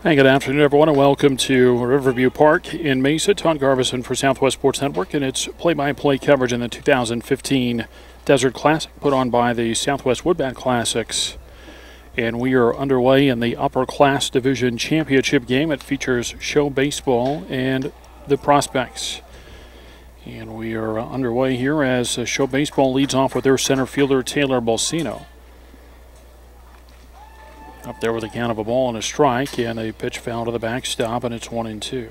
Hey, good afternoon, everyone, and welcome to Riverview Park in Mesa. Todd Garvison for Southwest Sports Network, and it's play-by-play coverage in the 2015 Desert Classic put on by the Southwest Woodbat Classics. And we are underway in the Upperclass Division Championship game. It features Show Baseball and the Prospects. And we are underway here as Show Baseball leads off with their center fielder, Taylor Bolsino. Up there with a count of a ball and a strike, and a pitch foul to the backstop, and it's 1-2.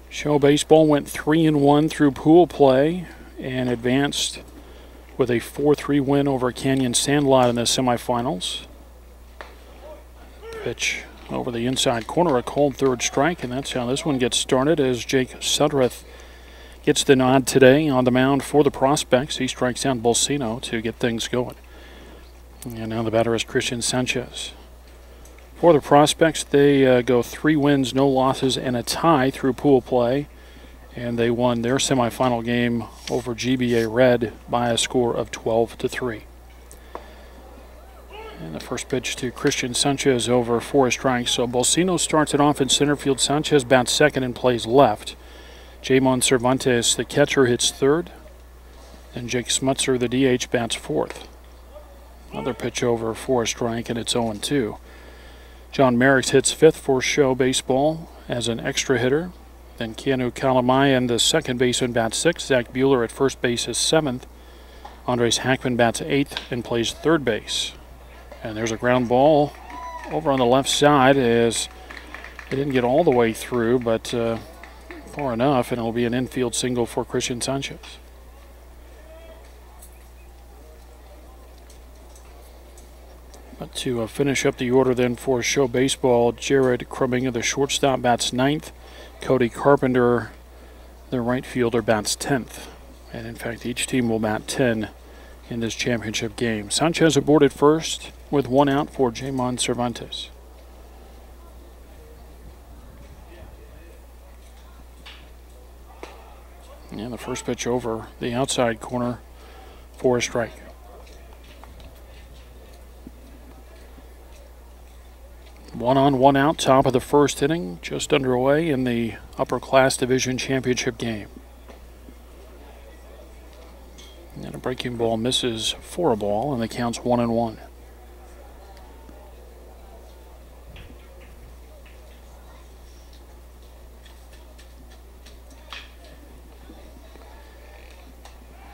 Show Baseball went 3-1 through pool play and advanced with a 4-3 win over Canyon Sandlot in the semifinals. Pitch over the inside corner, a cold third strike, and that's how this one gets started as Jake Sudreth gets the nod today on the mound for the Prospects. He strikes out Bolsino to get things going. And now the batter is Christian Sanchez. For the Prospects, they go 3 wins, no losses, and a tie through pool play. And they won their semifinal game over GBA Red by a score of 12-3. And the first pitch to Christian Sanchez over for a strike. So Bolsino starts it off in center field. Sanchez bats second and plays left. Jamon Cervantes, the catcher, hits third, and Jake Smutzer, the DH, bats fourth. Another pitch over for a strike, and it's 0-2. John Merricks hits fifth for Show Baseball as an extra hitter. Then Keanu Kalamayan, the second baseman, bats sixth. Zach Bueller at first base is seventh. Andres Hackman bats eighth and plays third base. And there's a ground ball over on the left side as it didn't get all the way through, but far enough, and it'll be an infield single for Christian Sanchez. But to finish up the order then for Show Baseball, Jared Cruminga, the shortstop, bats ninth. Cody Carpenter, the right fielder, bats 10th. And in fact, each team will bat 10 in this championship game. Sanchez aboard at first with one out for Jamon Cervantes. And the first pitch over the outside corner for a strike. One on, one out, top of the first inning, just underway in the Upperclass Division Championship game. And a breaking ball misses for a ball, and the count's 1-1.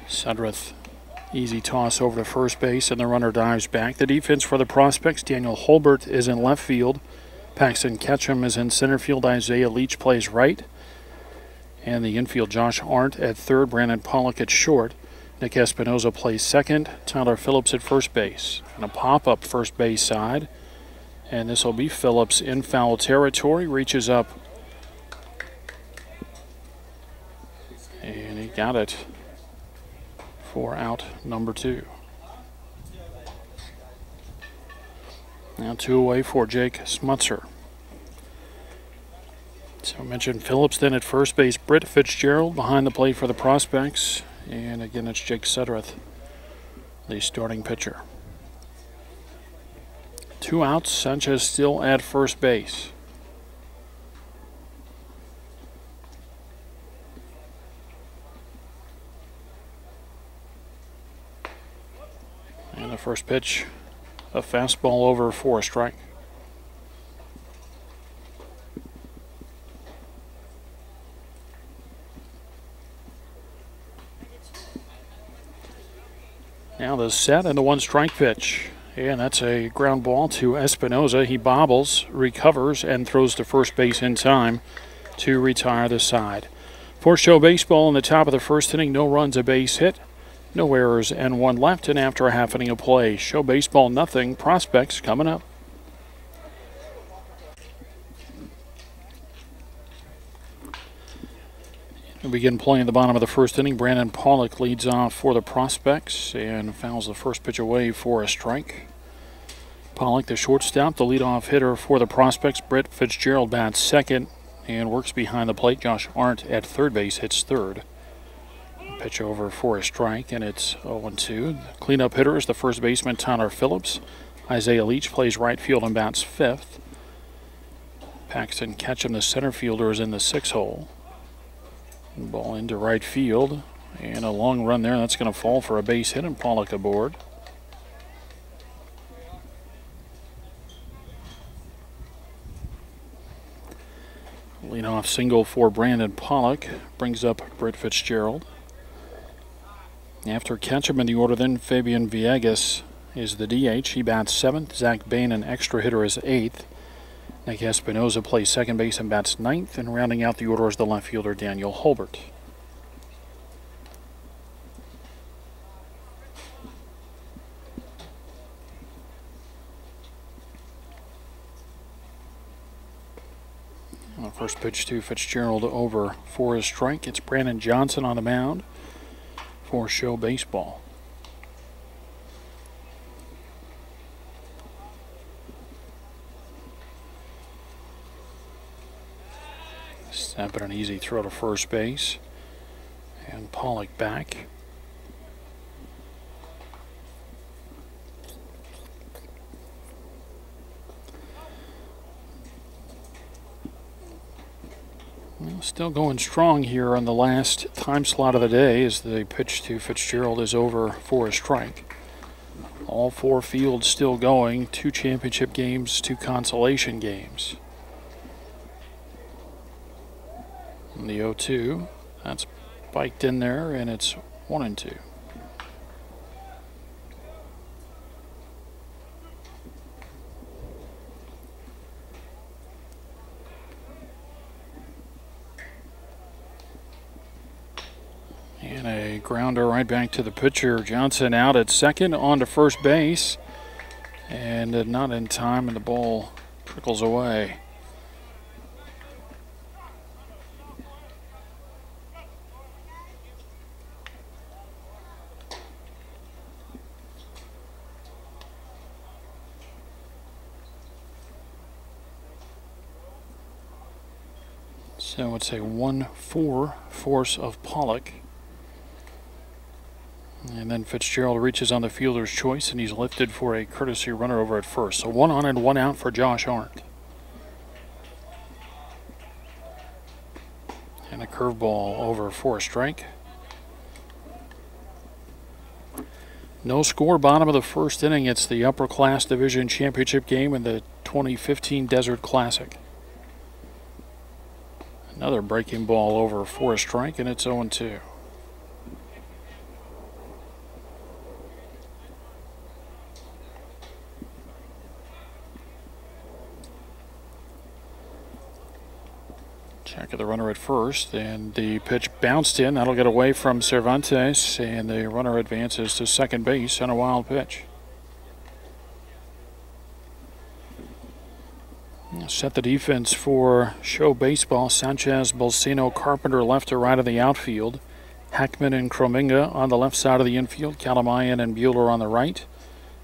Sudreth, easy toss over to first base, and the runner dives back. The defense for the Prospects, Daniel Holbert is in left field. Paxton Ketchum is in center field. Isaiah Leach plays right. And the infield, Josh Arndt at third. Brandon Pollock at short. Nick Espinoza plays second. Tyler Phillips at first base. And a pop-up first base side. And this will be Phillips in foul territory. Reaches up. And he got it for out number 2. Now 2 away for Jake Smutzer. So I mentioned Phillips then at first base. Britt Fitzgerald behind the plate for the Prospects. And again, it's Jake Sudreth, the starting pitcher. 2 outs. Sanchez still at first base. And the first pitch, a fastball over for a strike. Now the set and the 1-strike pitch. And that's a ground ball to Espinoza. He bobbles, recovers, and throws to first base in time to retire the side. For Show Baseball in the top of the first inning, no runs, a base hit. No errors and 1 left, and after a half inning of play, Show Baseball nothing. Prospects coming up. We begin playing at the bottom of the first inning. Brandon Pollock leads off for the Prospects and fouls the first pitch away for a strike. Pollock, the shortstop, the leadoff hitter for the Prospects. Britt Fitzgerald bats second and works behind the plate. Josh Arndt at third base hits third. Pitch over for a strike, and it's 0-2. The cleanup hitter is the first baseman, Tyler Phillips. Isaiah Leach plays right field and bats fifth. Paxton Ketchum, the center fielder, is in the 6 hole. Ball into right field, and a long run there. That's going to fall for a base hit, and Pollock aboard. Leadoff single for Brandon Pollock brings up Britt Fitzgerald. After Ketchum in the order, then Fabian Villegas is the DH. He bats 7th. Zach Bain, an extra hitter, is 8th. Nick Espinoza plays second base and bats 9th. And rounding out the order is the left fielder, Daniel Holbert. First pitch to Fitzgerald over for a strike. It's Brandon Johnson on the mound for Show Baseball. Snap it, an easy throw to first base. And Pollock back. Still going strong here on the last time slot of the day as the pitch to Fitzgerald is over for a strike. All 4 fields still going. 2 championship games, 2 consolation games. And the 0-2, that's spiked in there, and it's 1-2. And a grounder right back to the pitcher. Johnson out at second, on to first base. And not in time, and the ball trickles away. So it's a 1-4 force of Pollock. And then Fitzgerald reaches on the fielder's choice, and he's lifted for a courtesy runner over at first. So 1 on and 1 out for Josh Arndt. And a curveball over for a strike. No score, bottom of the first inning. It's the Upperclass Division Championship game in the 2015 Desert Classic. Another breaking ball over for a strike, and it's 0-2. Check of the runner at first, and the pitch bounced in. That'll get away from Cervantes, and the runner advances to second base on a wild pitch. Set the defense for Show Baseball. Sanchez, Bolsino, Carpenter left to right of the outfield. Hackman and Krominga on the left side of the infield. Kalamayan and Bueller on the right.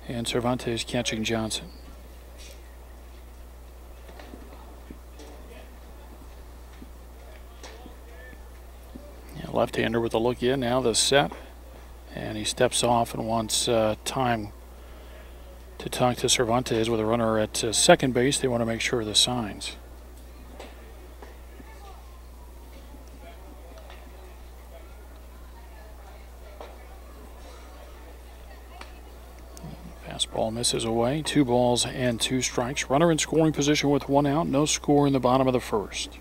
And Cervantes catching Johnson. Left-hander with a look in. Now the set. And he steps off and wants time to talk to Cervantes with a runner at second base. They want to make sure of the signs. Fastball misses away. 2 balls and 2 strikes. Runner in scoring position with 1 out. No score in the bottom of the first.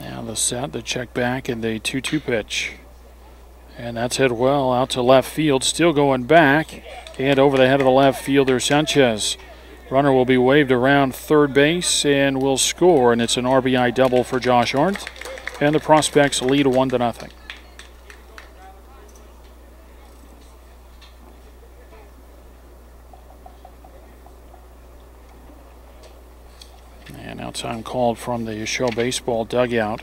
Now the set, the check back, and the 2-2 pitch. And that's hit well out to left field. Still going back. And over the head of the left fielder, Sanchez. Runner will be waved around third base and will score. And it's an RBI double for Josh Arndt. And the Prospects lead 1-0. And now time called from the Show Baseball dugout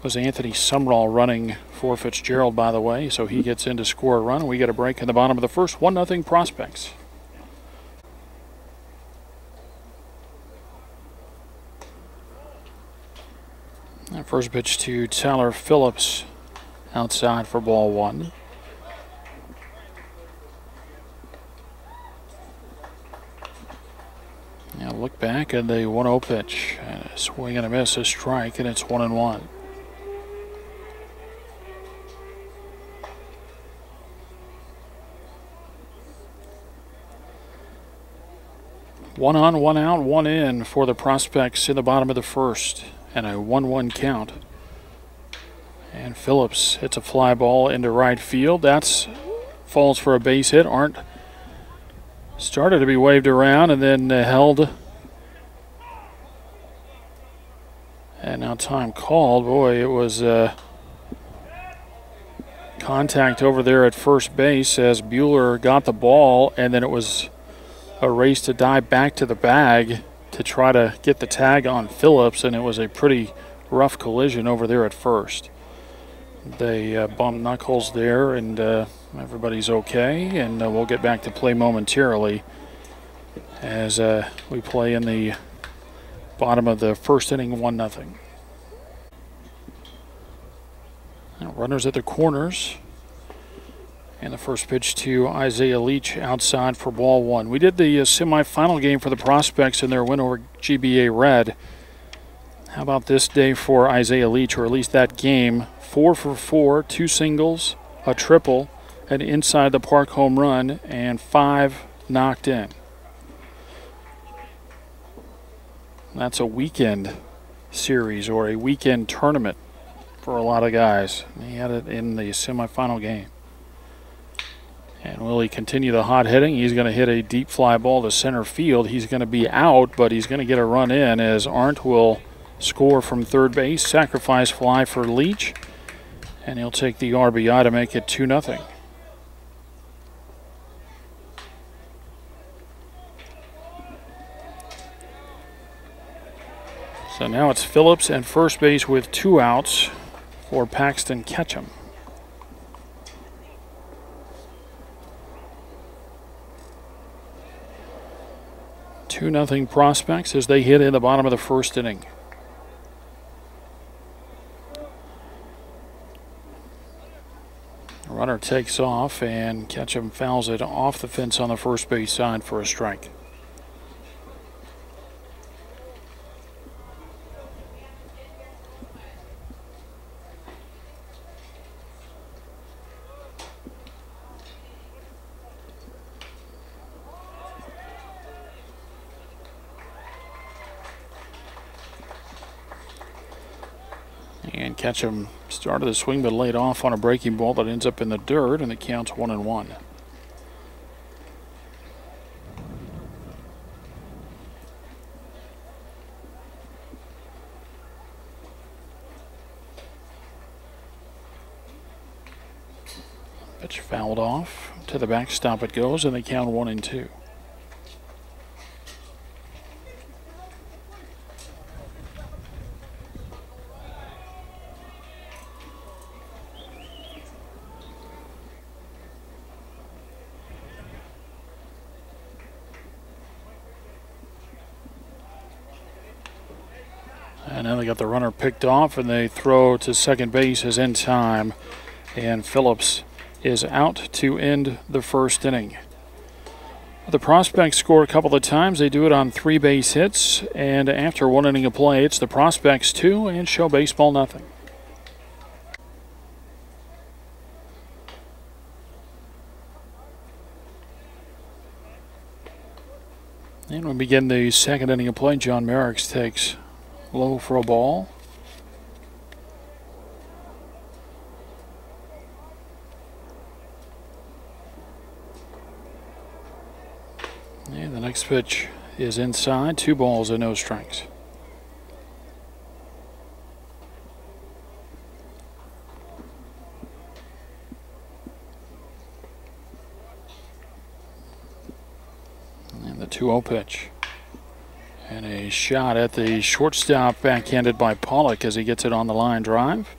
Was Anthony Sumrall running for Fitzgerald, by the way, so he gets in to score a run. We get a break in the bottom of the first, 1-0 Prospects. First pitch to Tyler Phillips outside for ball one. Now look back at the 1-0 pitch. And a swing and a miss, a strike, and it's 1-1. One on, one out, one in for the Prospects in the bottom of the first. And a 1-1 count. And Phillips hits a fly ball into right field. That's falls for a base hit. Arndt started to be waved around and then held. And now time called. Boy, it was contact over there at first base as Buehler got the ball, and then it was a race to dive back to the bag to try to get the tag on Phillips, and it was a pretty rough collision over there at first. They bumped knuckles there, and everybody's okay, and we'll get back to play momentarily as we play in the bottom of the first inning, 1-0. Runners at the corners. And the first pitch to Isaiah Leach outside for ball one. We did the semifinal game for the Prospects in their win over GBA Red. How about this day for Isaiah Leach, or at least that game? 4 for 4, 2 singles, a triple, an inside the park home run, and 5 knocked in. That's a weekend series or a weekend tournament for a lot of guys. He had it in the semifinal game. And will he continue the hot hitting? He's going to hit a deep fly ball to center field. He's going to be out, but he's going to get a run in as Arndt will score from third base. Sacrifice fly for Leach, and he'll take the RBI to make it 2-0. So now it's Phillips at first base with 2 outs for Paxton Ketchum. 2-0 Prospects as they hit in the bottom of the first inning. The runner takes off, and Ketchum fouls it off the fence on the first base side for a strike. And Ketchum started the swing but laid off on a breaking ball that ends up in the dirt, and it counts 1-1. Pitch fouled off. To the backstop it goes, and they count 1-2. And now they got the runner picked off, and they throw to second base as in time. And Phillips is out to end the first inning. The Prospects score a couple of times. They do it on 3 base hits. And after 1 inning of play, it's the Prospects 2 and Show Baseball nothing. And we begin the second inning of play. John Merricks takes low for a ball. And the next pitch is inside. 2 balls and no strikes. And the 2-0 pitch. And a shot at the shortstop backhanded by Pollock as he gets it on the line drive.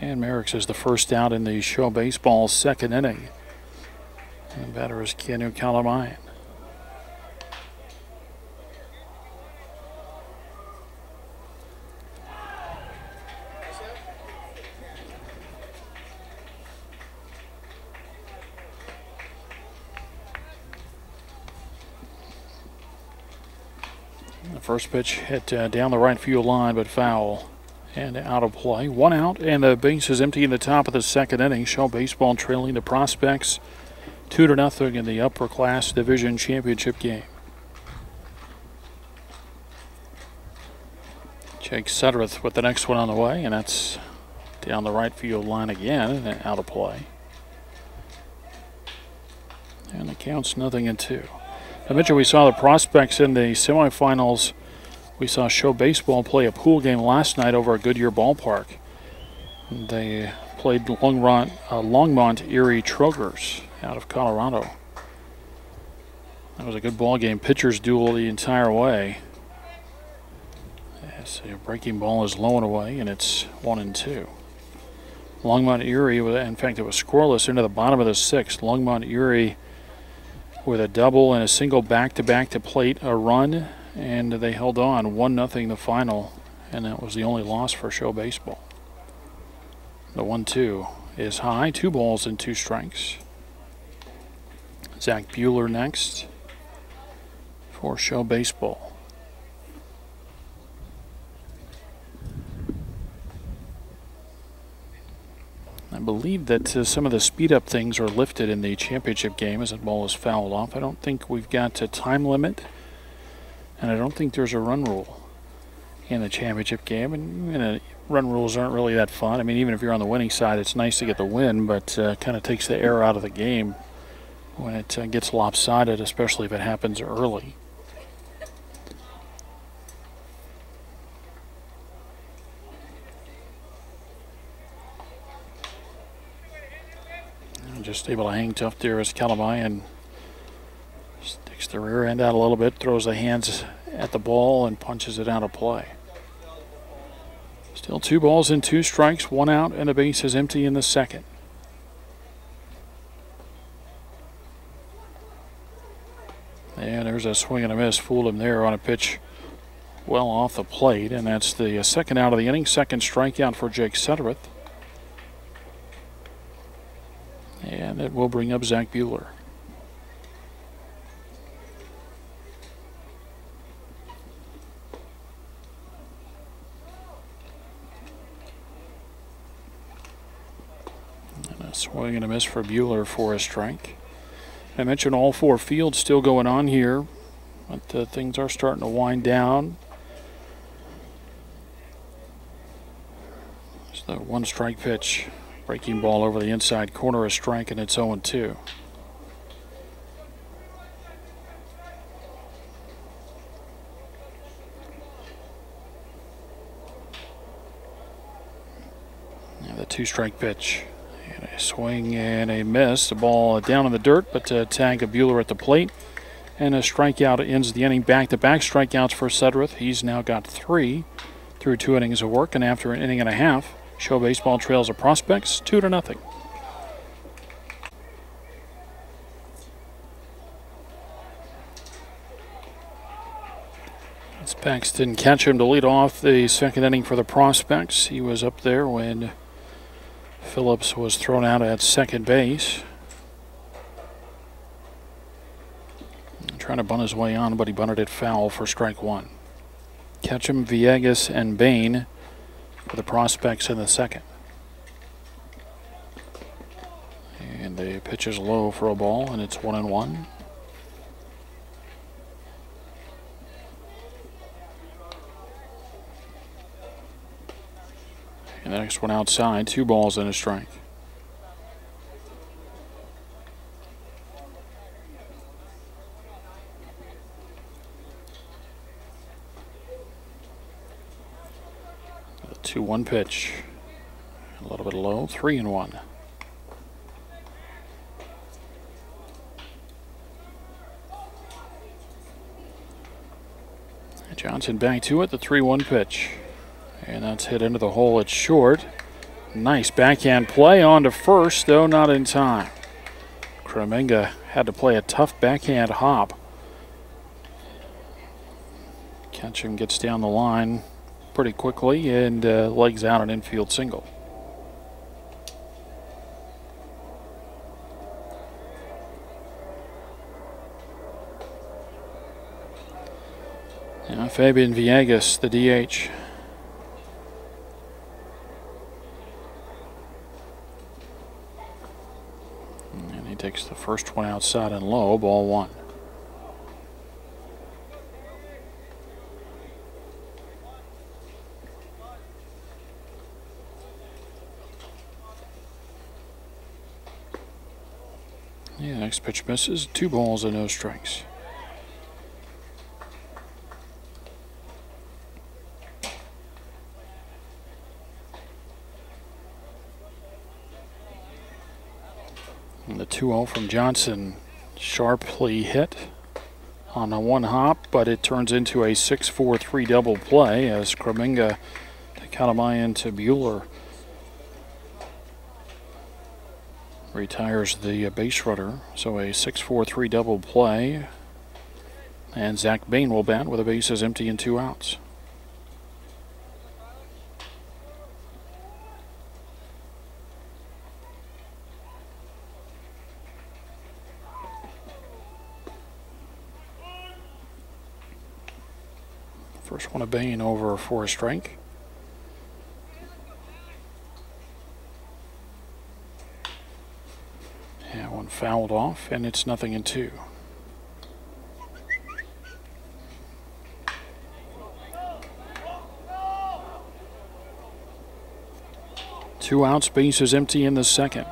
And Merrick's is the first out in the show baseball second inning. And the batter is Keanu Kalamayan. The first pitch hit down the right field line, but foul and out of play. One out, and the base is empty in the top of the second inning. Show baseball trailing the Prospects 2-0 in the Upperclass Division Championship game. Jake Sudworth with the next one on the way, and that's down the right field line again and out of play. And the count's 0-2. I mentioned we saw the Prospects in the semifinals. We saw Show Baseball play a pool game last night over at Goodyear Ballpark. They played Longmont Erie Trogers out of Colorado. That was a good ball game. Pitchers duel the entire way. Yes, a breaking ball is low and away, and it's 1-2. Longmont Erie, in fact, it was scoreless into the bottom of the sixth. Longmont Erie with a double and a single back-to-back to plate a run, and they held on 1-0 the final, and that was the only loss for Show Baseball. The 1-2 is high, 2 balls and 2 strikes. Zach Buehler next for Show Baseball. I believe that some of the speed-up things are lifted in the championship game as the ball is fouled off. I don't think we've got a time limit, and I don't think there's a run rule in the championship game. And run rules aren't really that fun. I mean, even if you're on the winning side, it's nice to get the win, but kind of takes the air out of the game when it gets lopsided, especially if it happens early. Just able to hang tough there as Kalamayan sticks the rear end out a little bit, throws the hands at the ball, and punches it out of play. Still 2 balls and 2 strikes, 1 out, and the base is empty in the second. And there's a swing and a miss. Fooled him there on a pitch well off the plate, and that's the second out of the inning. Second strikeout for Jake Sudworth. And it will bring up Zach Buehler. And a swing and a miss for Buehler for a strike. I mentioned all 4 fields still going on here, but things are starting to wind down. It's the 1-strike pitch. Breaking ball over the inside corner, a strike, and it's 0-2. Now the 2-strike pitch. And a swing and a miss. The ball down in the dirt, but tag of Buehler at the plate. And a strikeout ends the inning. Back-to-back strikeouts for Sudworth. He's now got 3 through 2 innings of work, and after an inning and a half, Show Baseball trails the Prospects 2-0. Pax didn't catch him to lead off the second inning for the Prospects. He was up there when Phillips was thrown out at second base. Trying to bunt his way on, but he bunted it foul for strike 1. Ketchum, Villegas, and Bain for the Prospects in the second. And the pitch is low for a ball, and it's 1-1. And the next one outside, 2 balls and a strike. The 2-1 pitch. A little bit low, 3-1. Johnson back to it, the 3-1 pitch. And that's hit into the hole. It's short. Nice backhand play on to first, though not in time. Kremenga had to play a tough backhand hop. Ketchum gets down the line pretty quickly and legs out an infield single. Now Fabian Villegas, the DH. And he takes the first one outside and low, ball 1. Yeah, next pitch misses. 2 balls and no strikes. And the 2-0 from Johnson, sharply hit on a 1 hop, but it turns into a 6-4-3 double play as Kremenga to Kalamayan to Buehler retires the base runner. So a 6-4-3 double play, and Zach Bain will bat with the bases empty and 2 outs. First one of Bain over for a strike. Yeah, one fouled off, and it's 0-2. Two outs, bases empty in the second.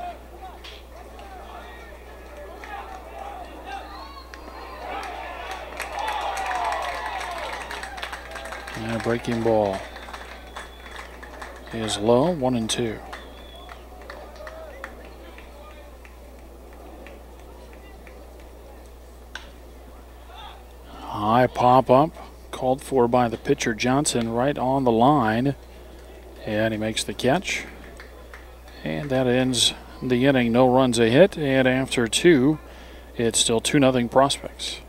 And a breaking ball is low, 1-2. High pop up, called for by the pitcher Johnson, right on the line, and he makes the catch. And that ends the inning. No runs a hit, and after 2, it's still 2-0 Prospects.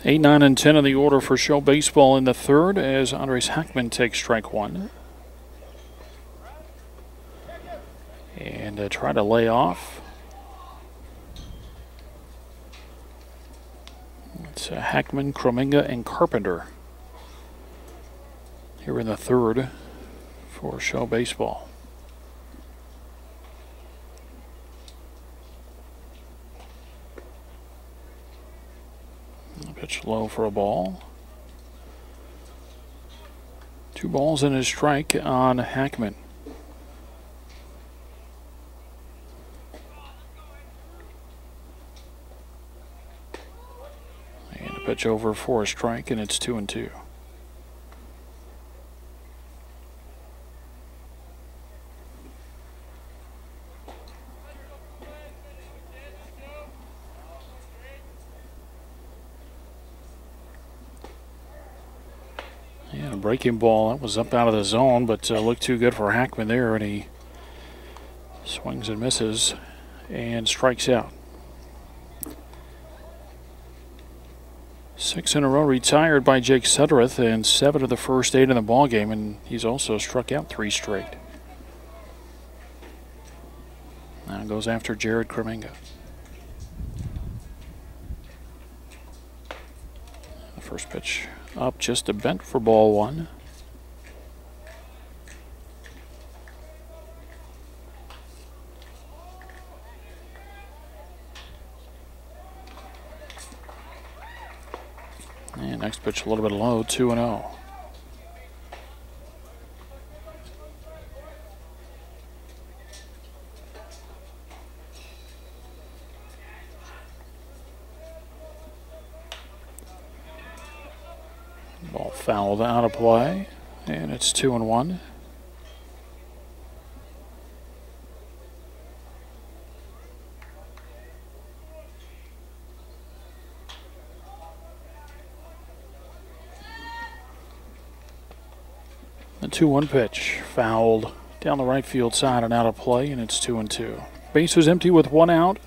Eight, 9, and 10 in the order for show baseball in the third as Andres Hackman takes strike 1. And try to lay off. It's Hackman, Kremenga, and Carpenter here in the third for show baseball. Pitch low for a ball. 2 balls and a strike on Hackman. And a pitch over for a strike, and it's 2-2. And a breaking ball, that was up out of the zone, but looked too good for Hackman there, and he swings and misses and strikes out. 6 in a row retired by Jake Suddereth, and 7 of the first 8 in the ballgame, and he's also struck out 3 straight. Now goes after Jared Kremenga. The first pitch up, just a bent for ball 1. And next pitch a little bit low, 2-0. Ball fouled out of play, and it's 2-1. The 2-1 pitch, fouled down the right field side and out of play, and it's 2-2. Base was empty with 1 out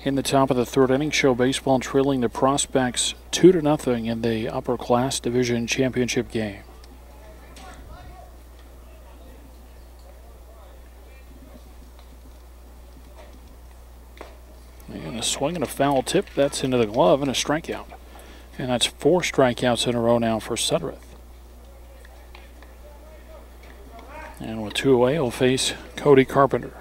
in the top of the 3rd inning. Show Baseball trailing the Prospects 2-0 in the Upperclass Division Championship game. And a swing and a foul tip. That's into the glove and a strikeout. And that's 4 strikeouts in a row now for Sudreth. And with 2 away, he'll face Cody Carpenter.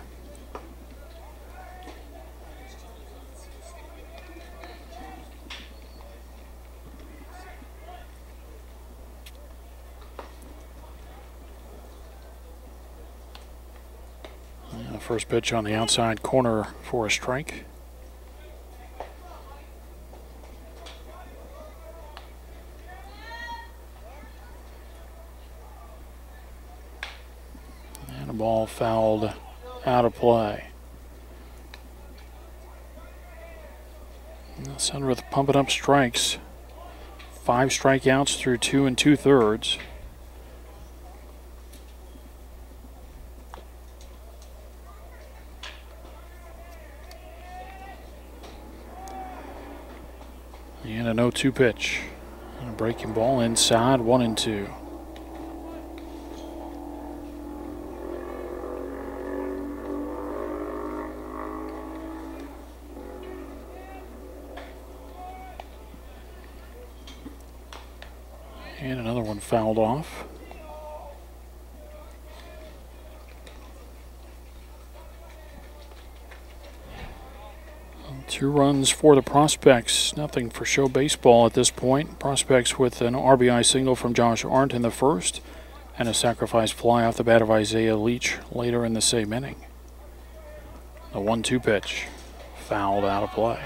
And the first pitch on the outside corner for a strike. And a ball fouled out of play. Sudreth pumping up strikes. 5 strikeouts through 2 2/3. And a 0-2 pitch. And a breaking ball inside, 1-2. And another one fouled off. Two runs for the Prospects, nothing for Show Baseball at this point. Prospects with an RBI single from Josh Arndt in the first and a sacrifice fly off the bat of Isaiah Leach later in the same inning. The 1-2 pitch, fouled out of play.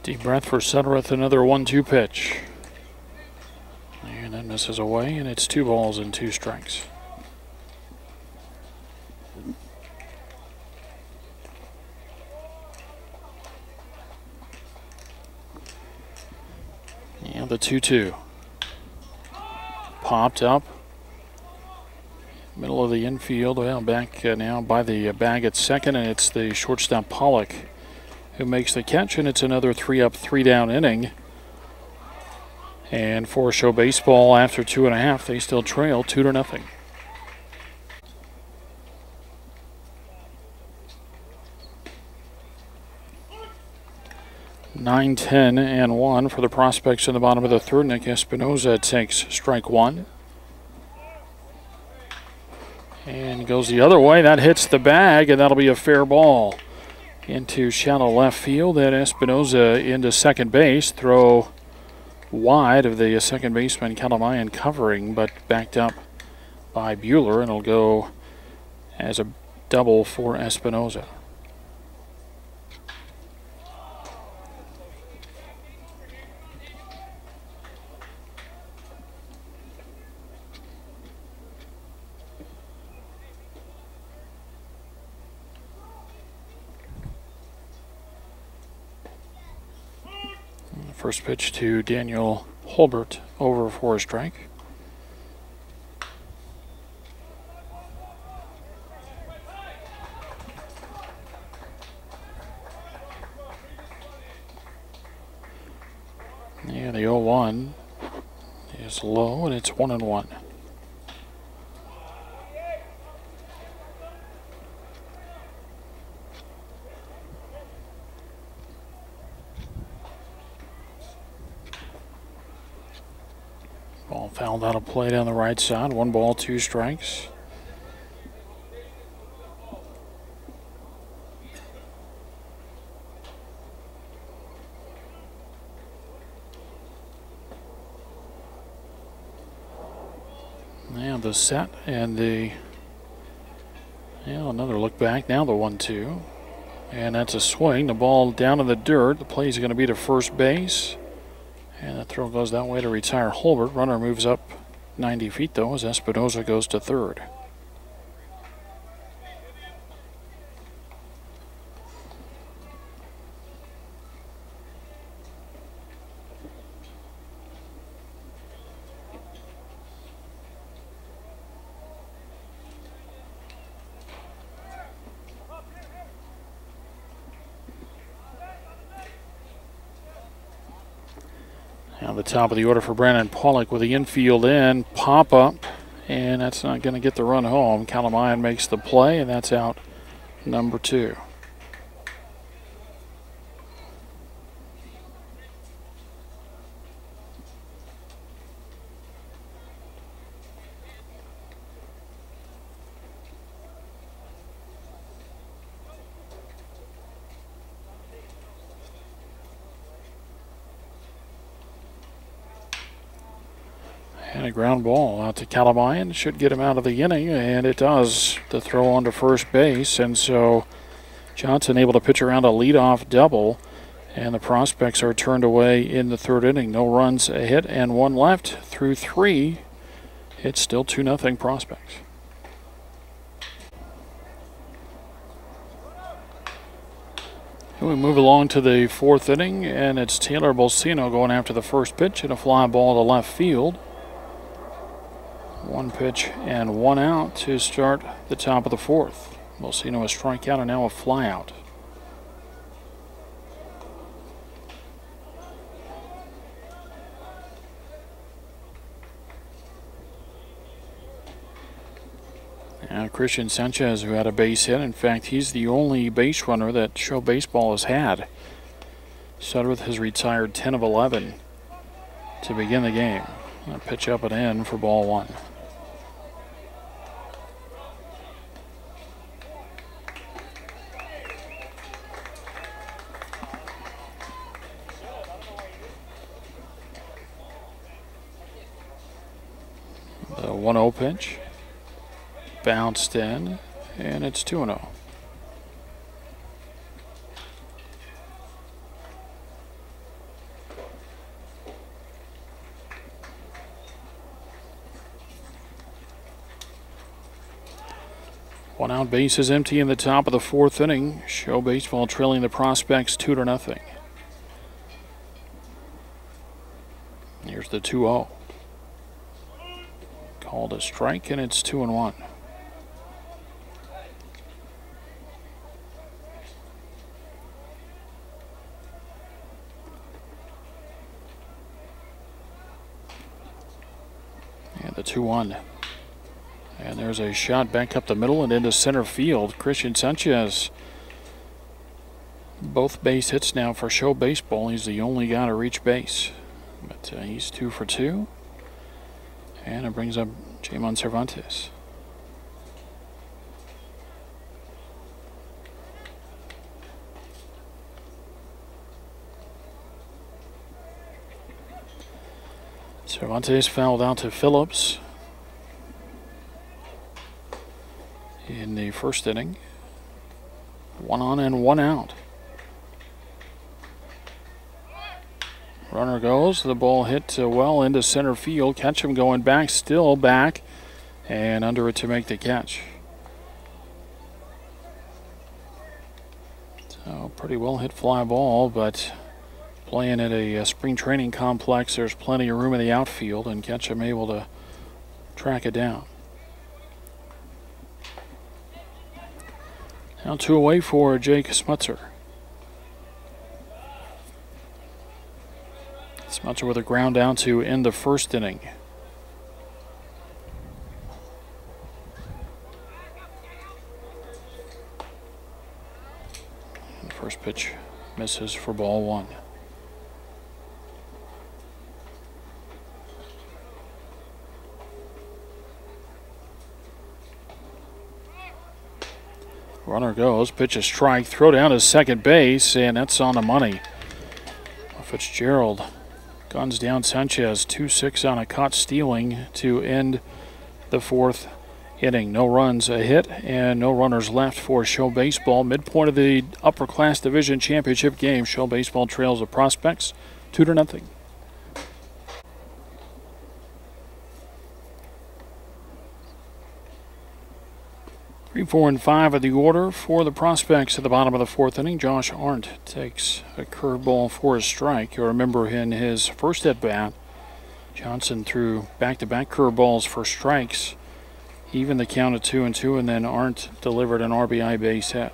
Deep breath for Sudreth, another 1-2 pitch. And that misses away, and it's 2 balls and 2 strikes. And the 2-2. Popped up. Middle of the infield, well, back now by the bag at second, and it's the shortstop Pollock who makes the catch, and it's another 3-up, 3-down inning. And for Show Baseball, after 2.5, they still trail 2-0. Nine, 10, and 1 for the Prospects in the bottom of the 3rd. Nick Espinoza takes strike 1. And goes the other way. That hits the bag, and that'll be a fair ball into shallow left field. And Espinoza into second base. Throw wide of the second baseman Kalamayan covering, but backed up by Bueller, and it'll go as a double for Espinoza. First pitch to Daniel Holbert, over for a strike. Yeah, the 0-1 is low, and it's 1-1. Ball fouled out of play down the right side. 1 ball, 2 strikes. Now the set and the, another look back. Now the 1-2. And that's a swing. The ball down in the dirt. The play is going to be to first base. And the throw goes that way to retire Holbert. Runner moves up 90 feet, though, as Espinoza goes to third. Now the top of the order for Brandon Pollock with the infield in, pop up, and that's not going to get the run home. Calamayan makes the play, and that's out number 2. And a ground ball out to Calamayan. Should get him out of the inning, and it does. The throw on to first base, and so Johnson able to pitch around a leadoff double, and the prospects are turned away in the third inning. No runs, a hit, and 1 left through 3. It's still 2-0 prospects. And we move along to the 4th inning, and it's Taylor Bolsino going after the first pitch and a fly ball to left field. 1 pitch and 1 out to start the top of the 4th. Bolsino a strikeout and now a fly out. Now Christian Sanchez, who had a base hit. In fact, he's the only base runner that Show Baseball has had. Sudworth has retired 10 of 11 to begin the game. A pitch up and in for ball 1. The 1-0 pitch. Bounced in, and it's 2-0. One out, base is empty in the top of the 4th inning. Show Baseball trailing the prospects 2-0. Here's the 2-0. Called a strike, and it's 2-1. And the 2-1. And there's a shot back up the middle and into center field. Christian Sanchez. Both base hits now for Show Baseball. He's the only guy to reach base. But he's 2 for 2. And it brings up Jamon Cervantes. Cervantes fouled out to Phillips in the 1st inning. 1 on and 1 out. Runner goes. The ball hit well into center field. Ketchum going back, still back, and under it to make the catch. So pretty well hit fly ball, but playing at a spring training complex, there's plenty of room in the outfield, and Ketchum able to track it down. Now 2 away for Jake Smutzer. Smutzer with a ground down to end the 1st inning. The first pitch misses for ball 1. Runner goes, pitch a strike, throw down to second base, and that's on the money. Fitzgerald guns down Sanchez, 2-6 on a caught stealing to end the 4th inning. No runs, a hit, and no runners left for Show Baseball. Midpoint of the Upperclass Division Championship game. Show Baseball trails the prospects 2-0. 3, 4, and 5 of the order for the prospects at the bottom of the fourth inning. Josh Arndt takes a curveball for a strike. You'll remember in his first at bat, Johnson threw back-to-back curveballs for strikes, even the count of 2-2, and then Arndt delivered an RBI base hit.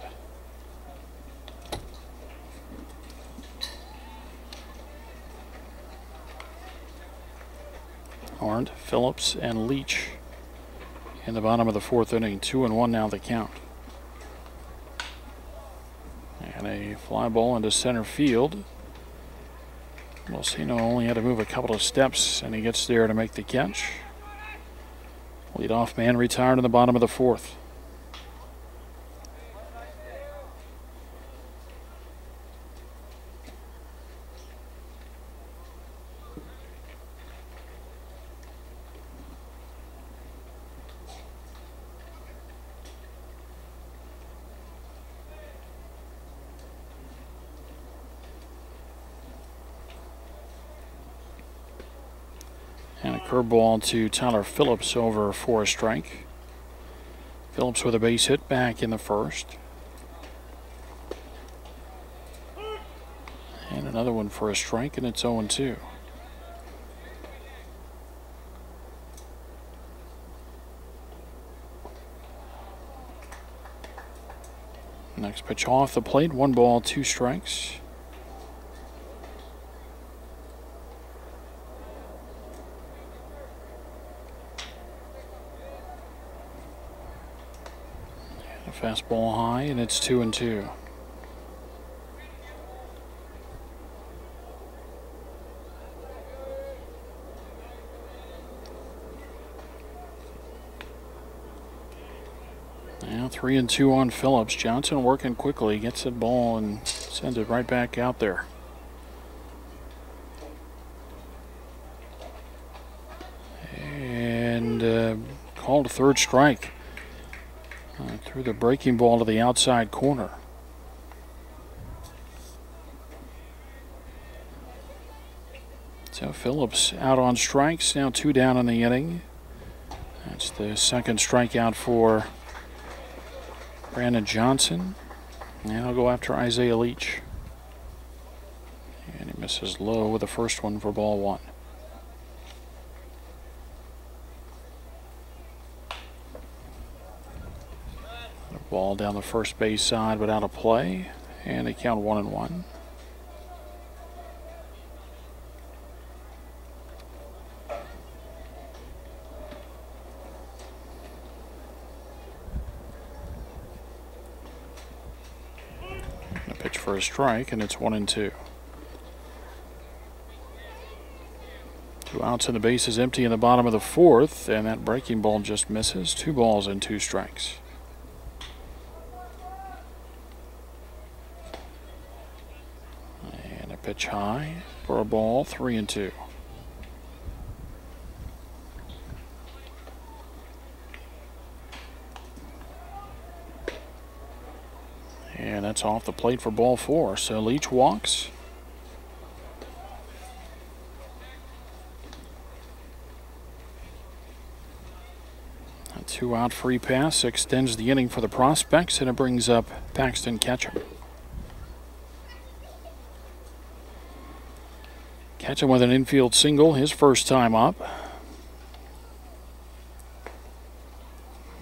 Arndt, Phillips, and Leach in the bottom of the fourth inning. 2-1 now the count. And a fly ball into center field. Bolsino only had to move a couple of steps, and he gets there to make the catch. Leadoff man retired in the bottom of the fourth. And a curveball to Tyler Phillips over for a strike. Phillips with a base hit back in the first. And another one for a strike, and it's 0-2. Next pitch off the plate, 1 ball, 2 strikes. Fastball high, and it's 2-2. Now 3-2 on Phillips. Johnson working quickly, gets that ball and sends it right back out there. And called a third strike. Threw the breaking ball to the outside corner. So Phillips out on strikes, now 2 down in the inning. That's the second strikeout for Brandon Johnson. Now go after Isaiah Leach. And he misses low with the first one for ball 1. Ball down the first base side, but out of play, and they count 1-1. A pitch for a strike, and it's 1-2. 2 outs and the base is empty in the bottom of the fourth, and that breaking ball just misses. 2 balls and 2 strikes. Pitch high for a ball, 3-2. And that's off the plate for ball 4. So Leach walks. A 2-out free pass extends the inning for the prospects, and it brings up Paxton Ketchum. Ketchum with an infield single, his first time up.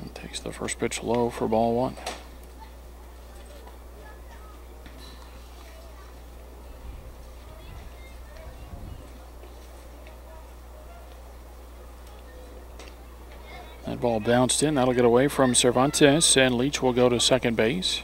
And takes the first pitch low for ball 1. That ball bounced in. That'll get away from Cervantes, and Leach will go to second base.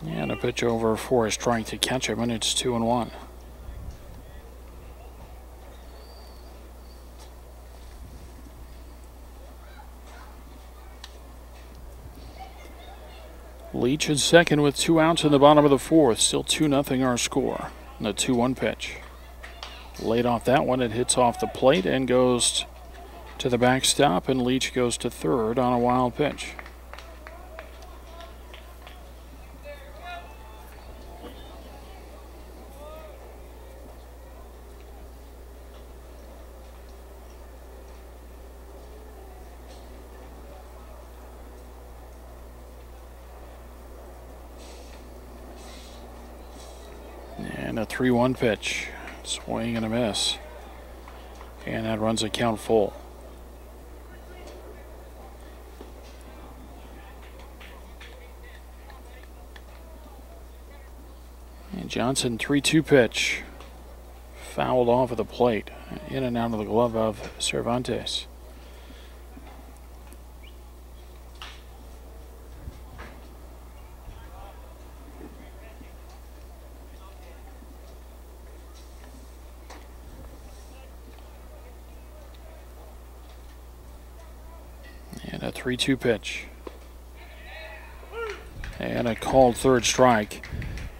And a pitch over for a strike to Ketchum, and it's 2-1. Leach is second with 2 outs in the bottom of the fourth. Still 2-0 our score. And the 2-1 pitch. Laid off that one. It hits off the plate and goes to the backstop, and Leach goes to third on a wild pitch. And a 3-1 pitch. Swing and a miss. And that runs the count full. And Johnson, 3-2 pitch. Fouled off of the plate. In and out of the glove of Cervantes. And a 3-2 pitch. And a called third strike.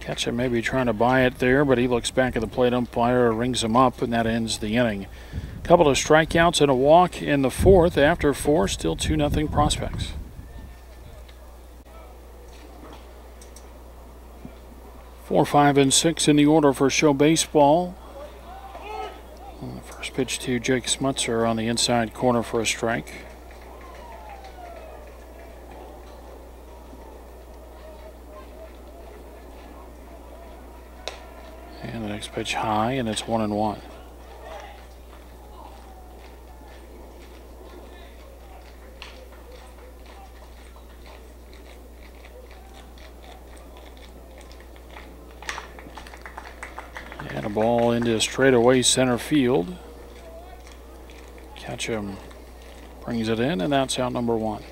Catcher maybe trying to buy it there, but he looks back at the plate umpire, rings him up, and that ends the inning. Couple of strikeouts and a walk in the fourth. After 4, still 2-0 Prospects. Four, 5, and 6 in the order for show baseball. And the first pitch to Jake Smutzer on the inside corner for a strike. And the next pitch high, and it's 1-1. And a ball into straightaway center field. Ketchum brings it in, and that's out number 1.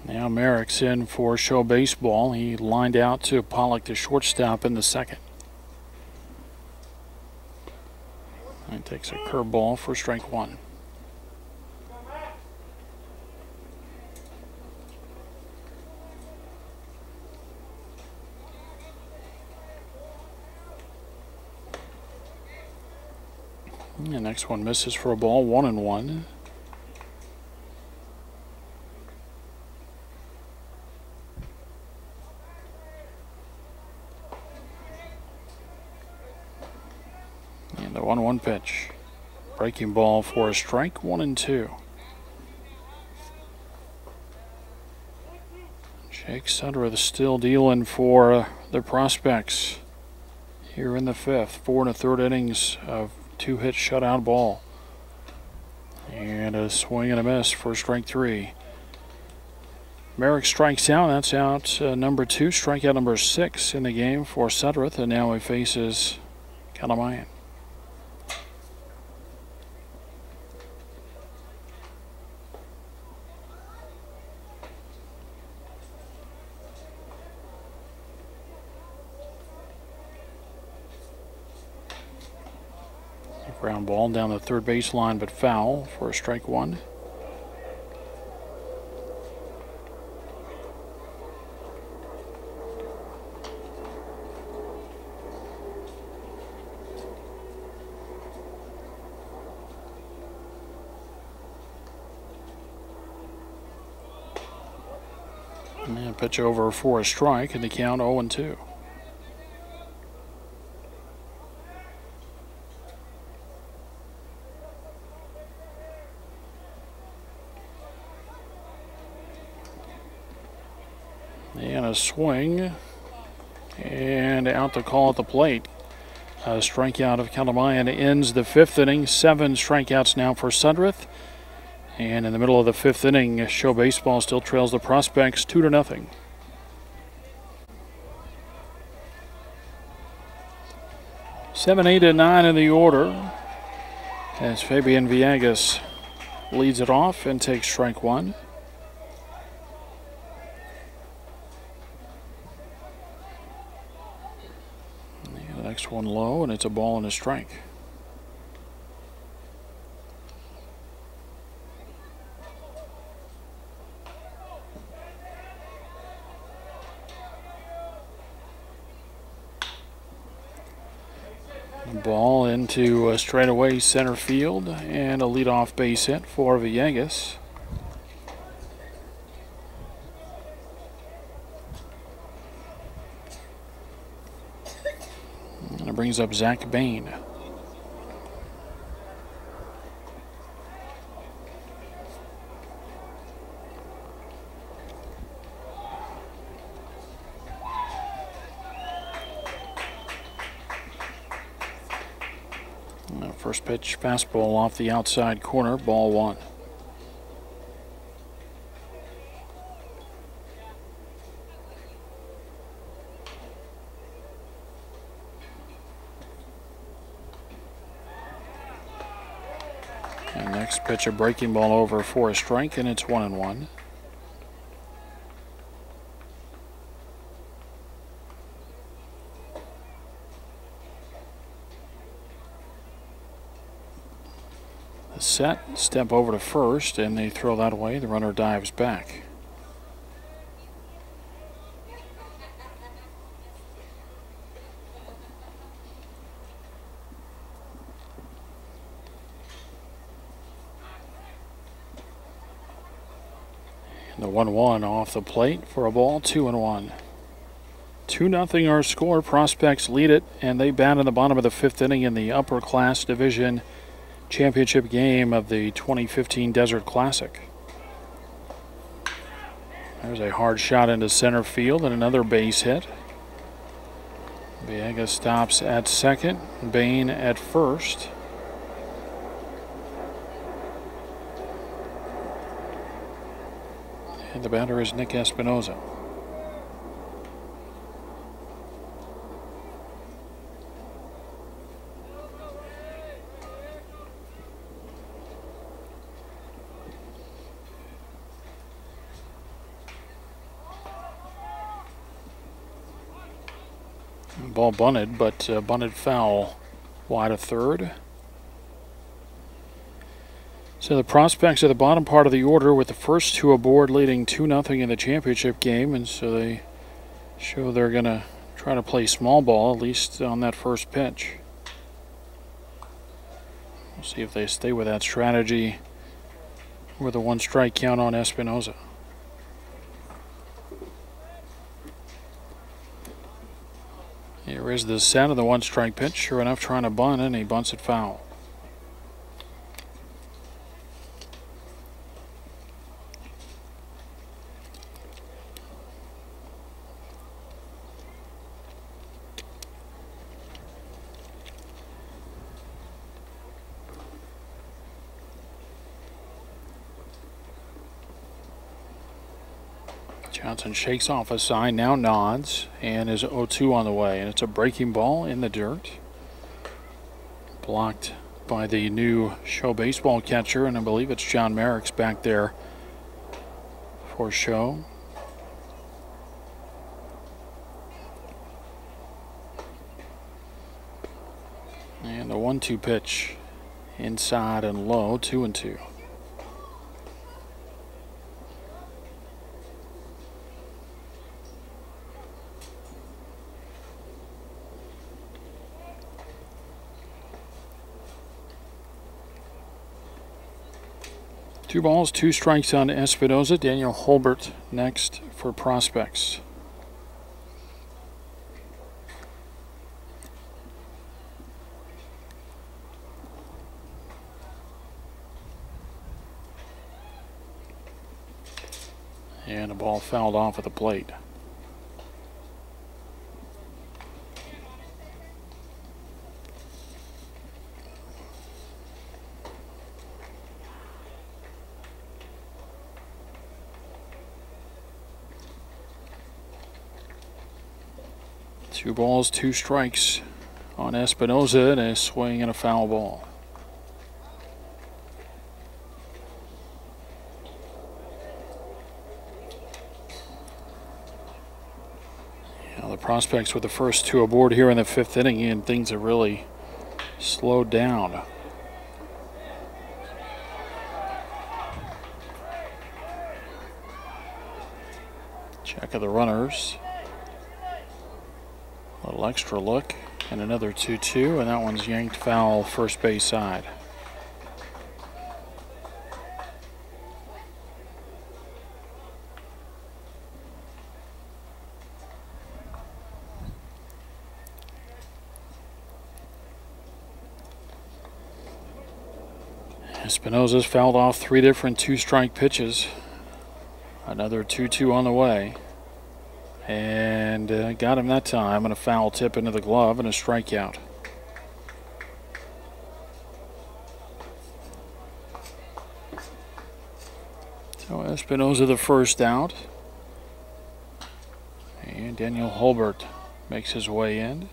Now Merrick's in for show baseball. He lined out to Pollock, the shortstop, in the second. And takes a curveball for strike 1. And the next one misses for a ball, 1-1. The 1-1 pitch. Breaking ball for a strike, 1-2. Jake Sudworth still dealing for the Prospects here in the 5th. 4 1/3 innings of 2-hit shutout ball. And a swing and a miss for strike 3. Merrick strikes out. That's out number 2. Strikeout number 6 in the game for Sudworth. And now he faces Kalamayan. Ground ball down the third baseline, but foul for strike 1. And pitch over for a strike, and the count 0-2. And a swing, and out to call at the plate. A strikeout of Kalamayan ends the 5th inning. 7 strikeouts now for Sudworth. And in the middle of the 5th inning, show baseball still trails the Prospects 2-0. Seven, 8, and 9 in the order as Fabian Villegas leads it off and takes strike 1. Next one low, and it's a ball and a strike. Ball into straightaway center field, and a leadoff base hit for Villegas. And it brings up Zach Bain. First pitch, fastball off the outside corner, ball one. And next pitch, a breaking ball over for a strike, and it's 1-1. Set, step over to first, and they throw that away. The runner dives back. And the 1-1 off the plate for a ball, 2-1. 2-0 our score. Prospects lead it, and they bat in the bottom of the fifth inning in the Upperclass Division Championship game of the 2015 Desert Classic. There's a hard shot into center field and another base hit. Villegas stops at second, Bain at first. And the batter is Nick Espinoza. Ball bunted, but bunted foul wide of third. So the Prospects are the bottom part of the order with the first two aboard, leading 2-0 in the championship game, and so they show they're going to try to play small ball, at least on that first pitch. We'll see if they stay with that strategy with a one strike count on Espinoza. Here is the set of the one strike pitch. Sure enough, trying to bunt, and he bunts it foul. Johnson shakes off a sign, now nods, and is 0-2 on the way. And it's a breaking ball in the dirt. Blocked by the new show baseball catcher, and I believe it's John Merrick's back there for show. And the 1-2 pitch inside and low, 2-2. Two balls, two strikes on Espinoza. Daniel Holbert next for Prospects. And a ball fouled off at the plate. Two balls, two strikes on Espinoza, and a swing and a foul ball. Yeah, the The Prospects with the first two aboard here in the fifth inning, and things have really slowed down. Check of the runners. A little extra look, and another 2-2, and that one's yanked foul first base side. Espinosa's fouled off 3 different 2-strike pitches. Another 2-2 on the way. And got him that time, and a foul tip into the glove and a strikeout. So Espinosa the first out. And Daniel Holbert makes his way in.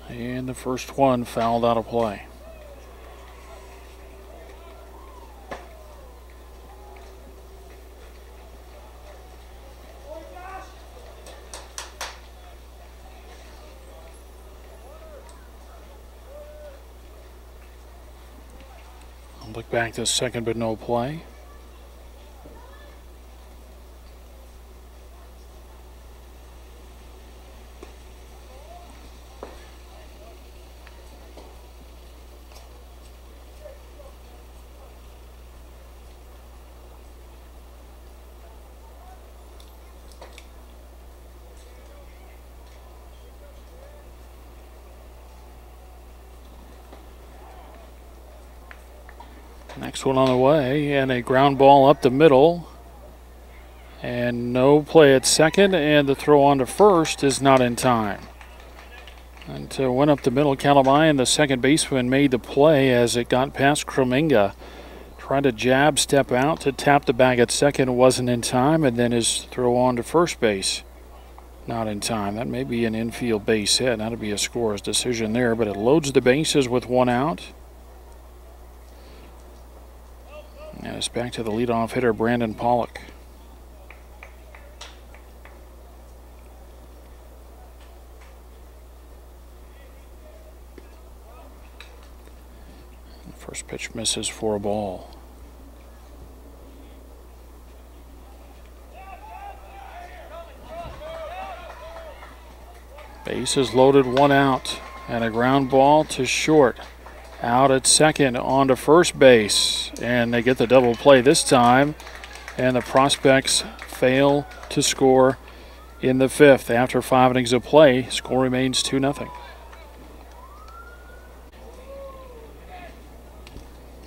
And the first one fouled out of play. I'll look back to second, but no play. Next one on the way, and a ground ball up the middle. And no play at second, and the throw on to first is not in time. And went up the middle, Calamai, the second baseman, made the play as it got past Krominga. Tried to jab, step out to tap the bag at second, wasn't in time, and then his throw on to first base. Not in time. That may be an infield base hit. That'll be a scorer's decision there, but it loads the bases with one out. And it's back to the leadoff hitter, Brandon Pollock. First pitch misses for a ball. Bases loaded, one out, and a ground ball to short. Out at second, on to first base, and they get the double play this time, and the Prospects fail to score in the fifth. After 5 innings of play, score remains 2-0.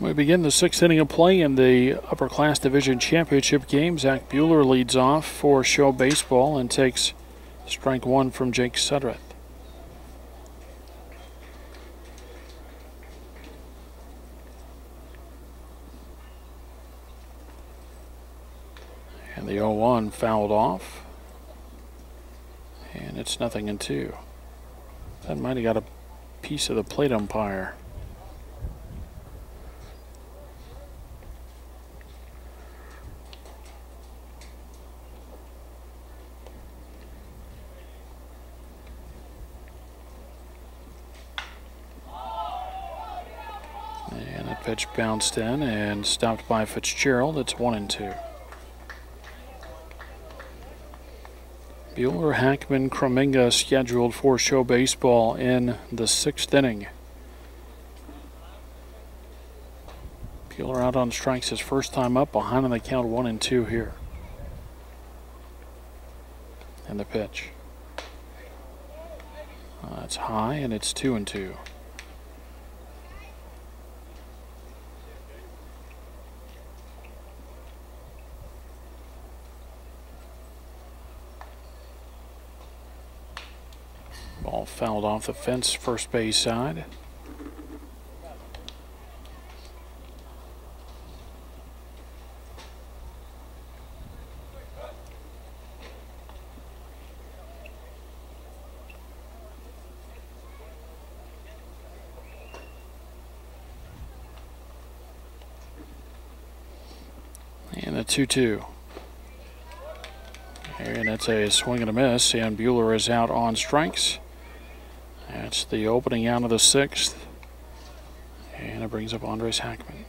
We begin the sixth inning of play in the Upperclass Division Championship game. Zach Bueller leads off for Show Baseball and takes strike one from Jake Sudreth. And the 0-1 fouled off. And it's 0-2. That might have got a piece of the plate umpire. And that pitch bounced in and stopped by Fitzgerald. It's 1-2. Bueller, Hackman, Krominga scheduled for Show Baseball in the sixth inning. Bueller out on strikes his first time up, behind on the count 1-2 here. And the pitch. That's high, and it's 2-2. Ball fouled off the fence, first base side. a 2-2. And that's a swing and a miss, and Buehler is out on strikes. That's the opening out of the 6th. And it brings up Andres Hackman.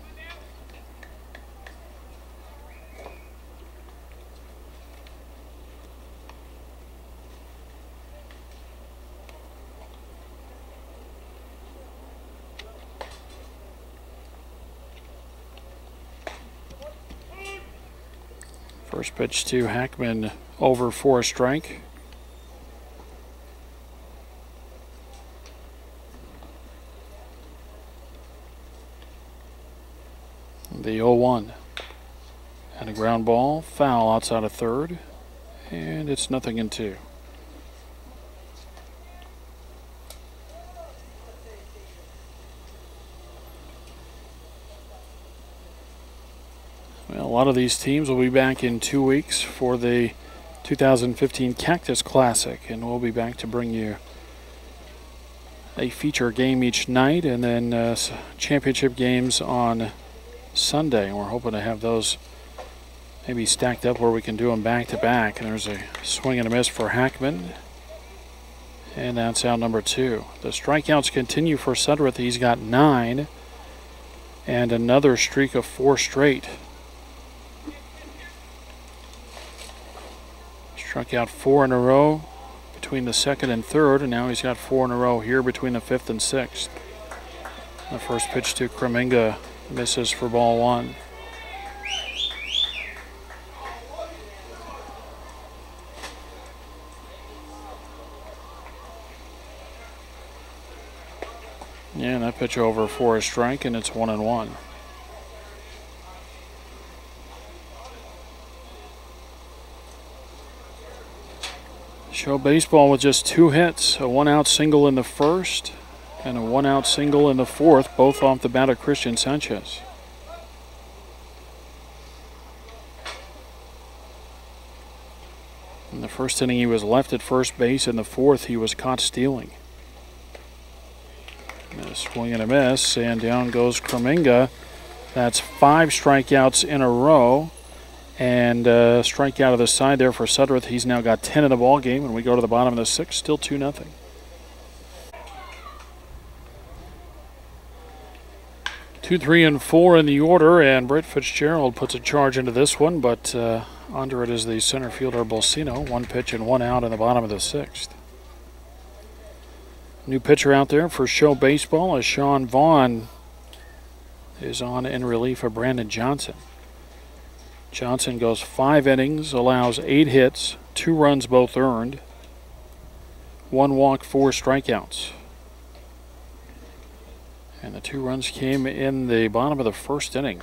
First pitch to Hackman over for a strike. The 0-1. And a ground ball, foul outside of third. And it's 0-2. Well, a lot of these teams will be back in 2 weeks for the 2015 Cactus Classic, and we'll be back to bring you a feature game each night, and then championship games on Sunday. And we're hoping to have those maybe stacked up where we can do them back to back. And there's a swing and a miss for Hackman, and that's out number 2. The strikeouts continue for Sudworth. He's got 9, and another streak of 4 straight. Struck out 4 in a row between the 2nd and 3rd, and now he's got 4 in a row here between the 5th and 6th. The first pitch to Kreminga misses for ball 1. Yeah, and that pitch over for a strike, and it's 1-1. Show baseball with just 2 hits, a 1-out single in the 1st and a 1-out single in the 4th, both off the bat of Christian Sanchez. In the 1st inning, he was left at first base. In the 4th, he was caught stealing. And a swing and a miss, and down goes Kreminga. That's 5 strikeouts in a row. And strike out of the side there for Sudworth. He's now got 10 in the ball game, and we go to the bottom of the 6th, still 2-0. Two, 3, and 4 in the order, and Brett Fitzgerald puts a charge into this one, but under it is the center fielder Bolsino. 1 pitch and 1 out in the bottom of the 6th. New pitcher out there for Show Baseball as Sean Vaughn is on in relief of Brandon Johnson. Johnson goes 5 innings, allows 8 hits, 2 runs both earned, 1 walk, 4 strikeouts. And the 2 runs came in the bottom of the 1st inning.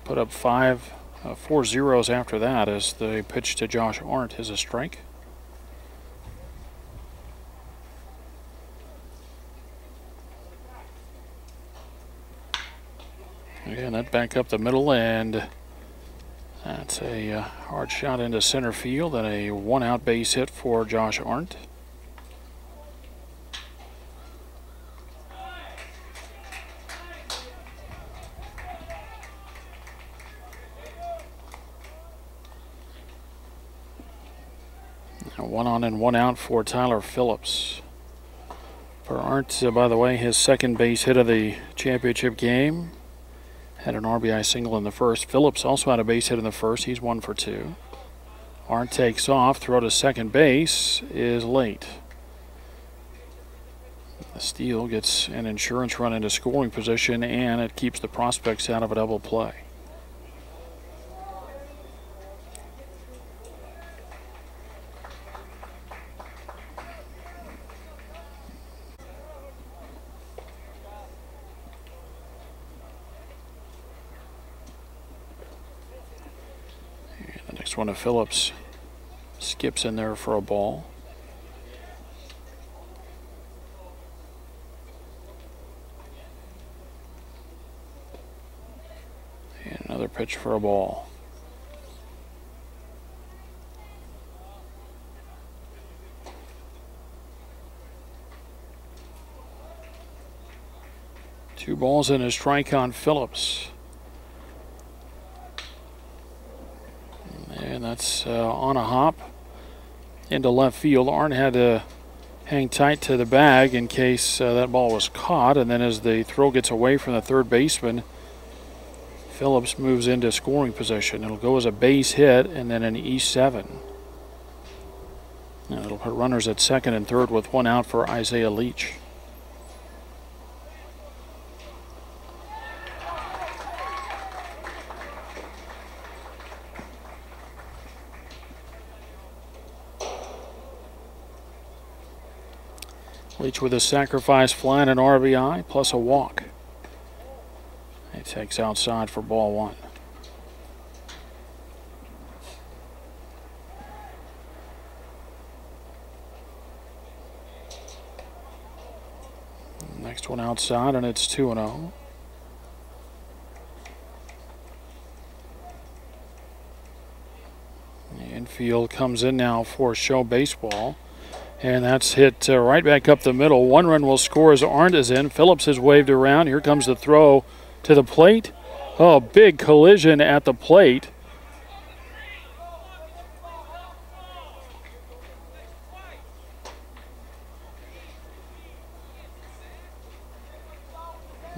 Put up 4 zeros after that as the pitch to Josh Arndt is a strike. Again, that back up the middle, and that's a hard shot into center field and a 1-out base hit for Josh Arndt. Now 1 on and 1 out for Tyler Phillips. For Arndt, by the way, his 2nd base hit of the championship game. Had an RBI single in the 1st. Phillips also had a base hit in the 1st. He's 1 for 2. Arndt takes off. Throw to second base is late. The steal gets an insurance run into scoring position, and it keeps the prospects out of a double play. Next one to Phillips. Skips in there for a ball. And another pitch for a ball. Two balls and a strike on Phillips. That's on a hop into left field. Arndt had to hang tight to the bag in case that ball was caught, and then as the throw gets away from the third baseman, Phillips moves into scoring position. It'll go as a base hit and then an E7. And it'll put runners at second and third with one out for Isaiah Leach. Leach with a sacrifice fly and an RBI plus a walk. He takes outside for ball one. Next one outside, and it's 2-0. The infield comes in now for Show Baseball. And that's hit right back up the middle. One run will score as Arndt is in. Phillips has waved around. Here comes the throw to the plate. Oh, big collision at the plate.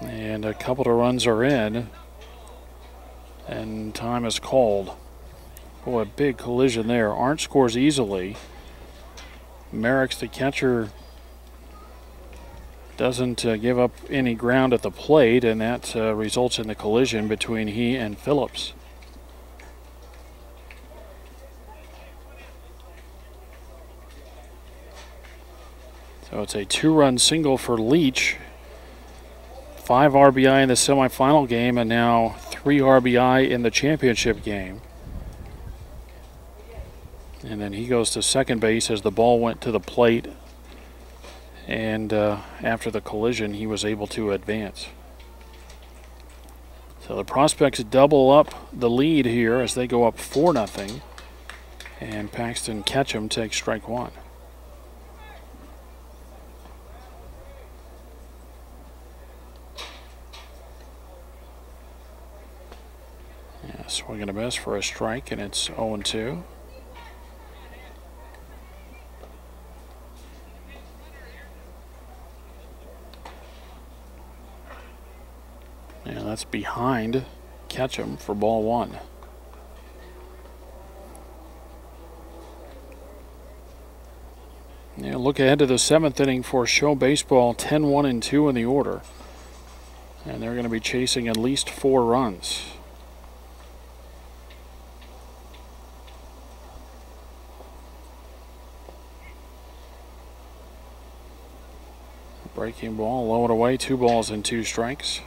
And a couple of runs are in. And time is called. Boy, a big collision there. Arndt scores easily. Merrick's, the catcher, doesn't give up any ground at the plate, and that results in the collision between he and Phillips. So it's a two-run single for Leach. 5 RBI in the semifinal game, and now 3 RBI in the championship game. And then he goes to second base as the ball went to the plate. And after the collision, he was able to advance. So the Prospects double up the lead here as they go up 4-0. And Paxton Ketchum takes strike one. Yeah, swing and a miss for a strike, and it's 0-2. And that's behind Ketchum for ball one. Yeah, look ahead to the 7th inning for Show Baseball, 10-1-2 in the order. And they're going to be chasing at least 4 runs. Breaking ball, low and away, 2 balls and 2 strikes.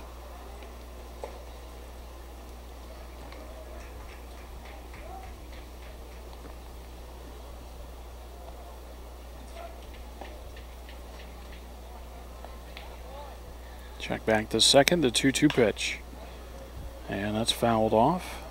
Check back to second, the 2-2 pitch. And that's fouled off.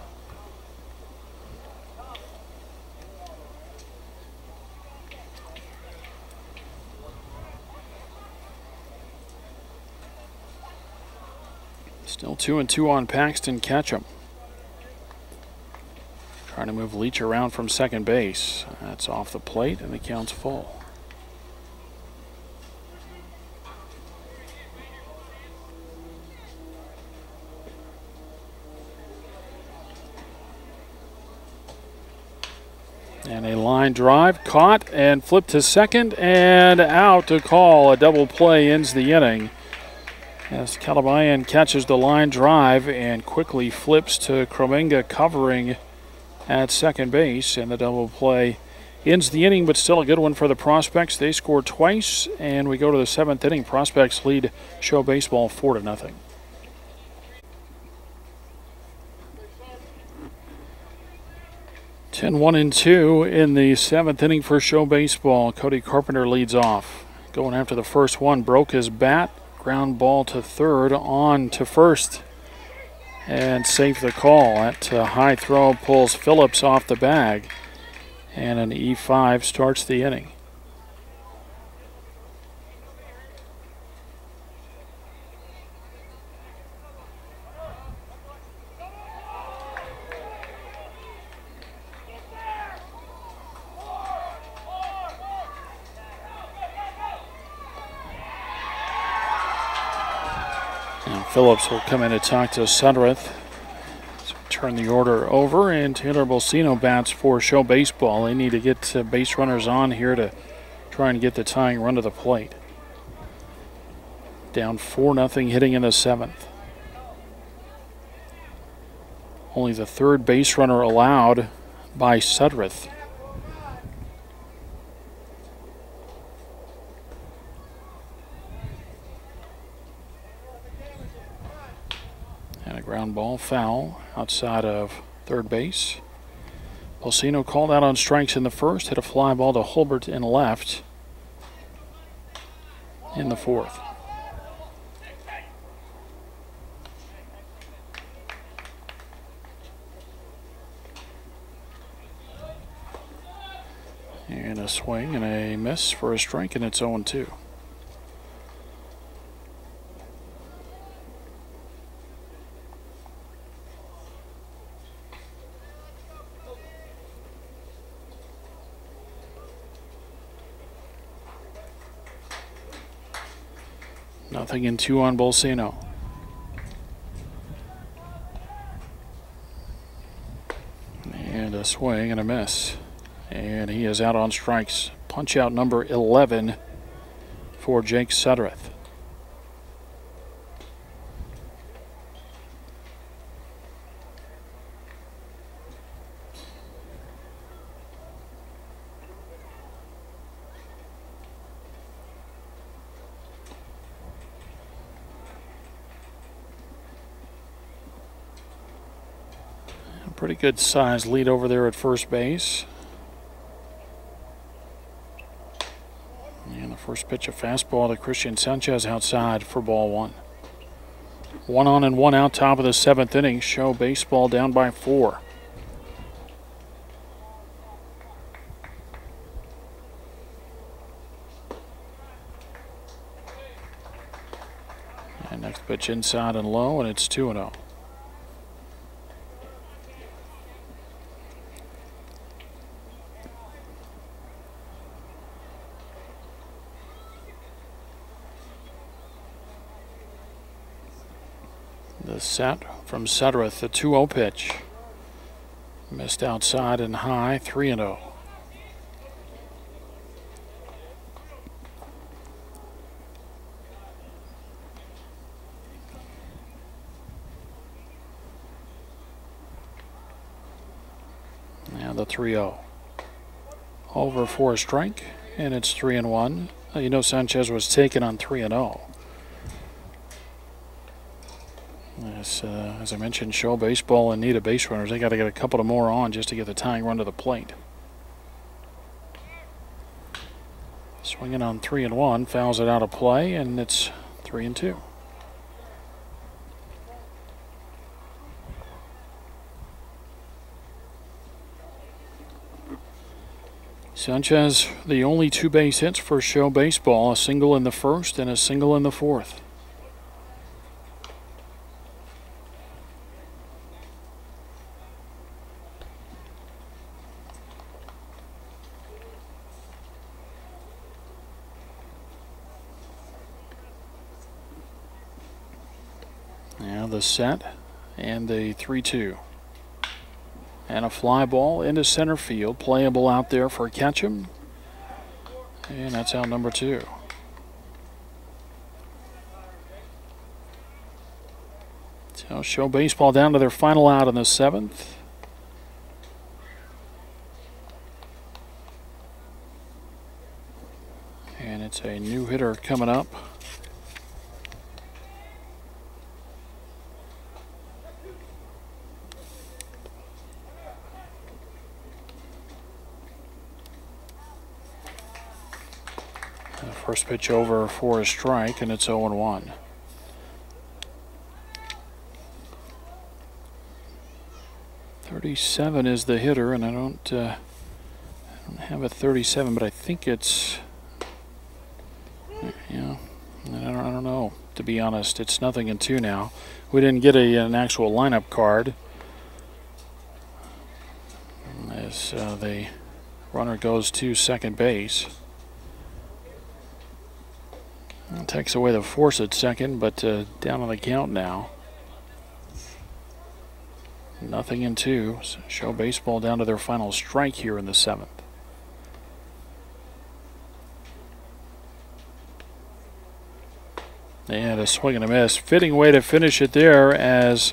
Still 2-2 on Paxton Ketchum. Trying to move Leach around from second base. That's off the plate, and the count's full. And a line drive, caught and flipped to second and out to call. A double play ends the inning as Calabayan catches the line drive and quickly flips to Kromenga covering at second base. And the double play ends the inning, but still a good one for the Prospects. They scored twice, and we go to the 7th inning. Prospects lead Show Baseball 4-0. And 1-2 in the 7th inning for Show Baseball. Cody Carpenter leads off. Going after the first one, broke his bat. Ground ball to third, on to first. And safe the call. That high throw pulls Phillips off the bag. And an E5 starts the inning. And Phillips will come in to talk to Sudworth. So turn the order over, and Taylor Bolsino bats for Show Baseball. They need to get base runners on here to try and get the tying run to the plate. Down 4-0 hitting in the 7th. Only the third base runner allowed by Sudworth. And a ground ball foul outside of third base. Bolsino called out on strikes in the first, hit a fly ball to Hulbert in left in the 4th. And a swing and a miss for a strike, and it's 0-2. Nothing in 2 on Bolsino. And a swing and a miss. And he is out on strikes. Punch out number 11 for Jake Sudworth. A pretty good size lead over there at first base. And the first pitch, a fastball to Christian Sanchez outside for ball 1. 1 on and 1 out, top of the 7th inning. Show Baseball down by 4. And next pitch inside and low, and it's 2-0. The set from Sudworth, the 2-0 pitch. Missed outside and high, 3-0. Now the 3-0. Over for a strike, and it's 3-1. You know Sanchez was taken on 3-0. As I mentioned, Show Baseball in need of base runners. They got to get a couple of more on just to get the tying run to the plate. Swinging on 3-1, fouls it out of play, and it's 3-2. Sanchez, the only 2 base hits for Show Baseball, a single in the 1st and a single in the 4th. Now the set and the 3-2. And a fly ball into center field. Playable out there for Ketchum. And that's out number 2. So Show Baseball down to their final out in the 7th. And it's a new hitter coming up. First pitch over for a strike, and it's 0-1. .37 is the hitter, and I don't have a 37, but I think it's, yeah, I don't know, to be honest. It's 0-2 now. We didn't get an actual lineup card as the runner goes to second base. Takes away the force at second, but down on the count now. 0-2. So Show Baseball down to their final strike here in the 7th. And a swing and a miss. Fitting way to finish it there as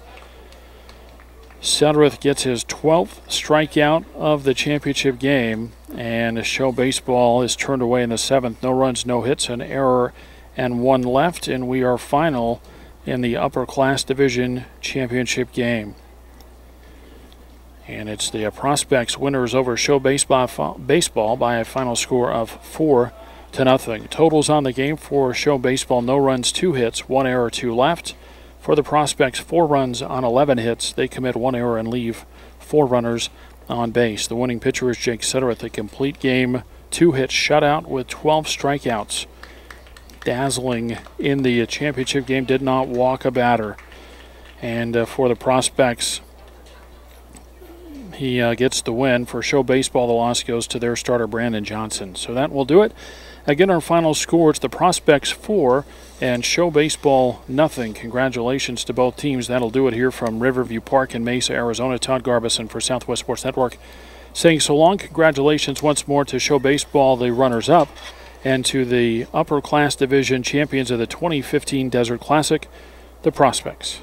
Southerth gets his 12th strikeout of the championship game. And Show Baseball is turned away in the 7th. No runs, no hits, an error, and 1 left. And we are final in the upper class division championship game. And it's the Prospects winners over Show Baseball by a final score of 4-0. Totals on the game for Show Baseball: no runs, 2 hits, 1 error, 2 left. For the Prospects, 4 runs on 11 hits. They commit 1 error and leave 4 runners on base. The winning pitcher is Jake Suttereth. A complete game, 2-hit shutout with 12 strikeouts. Dazzling in the championship game, did not walk a batter. And for the Prospects, he gets the win. For Show Baseball, the loss goes to their starter, Brandon Johnson. So that will do it. Again, our final score, it's the Prospects 4 and Show Baseball 0. Congratulations to both teams. That'll do it here from Riverview Park in Mesa, Arizona. Todd Garbison for Southwest Sports Network saying so long. Congratulations once more to Show Baseball, the runners-up, and to the upper class division champions of the 2015 Desert Classic, the Prospects.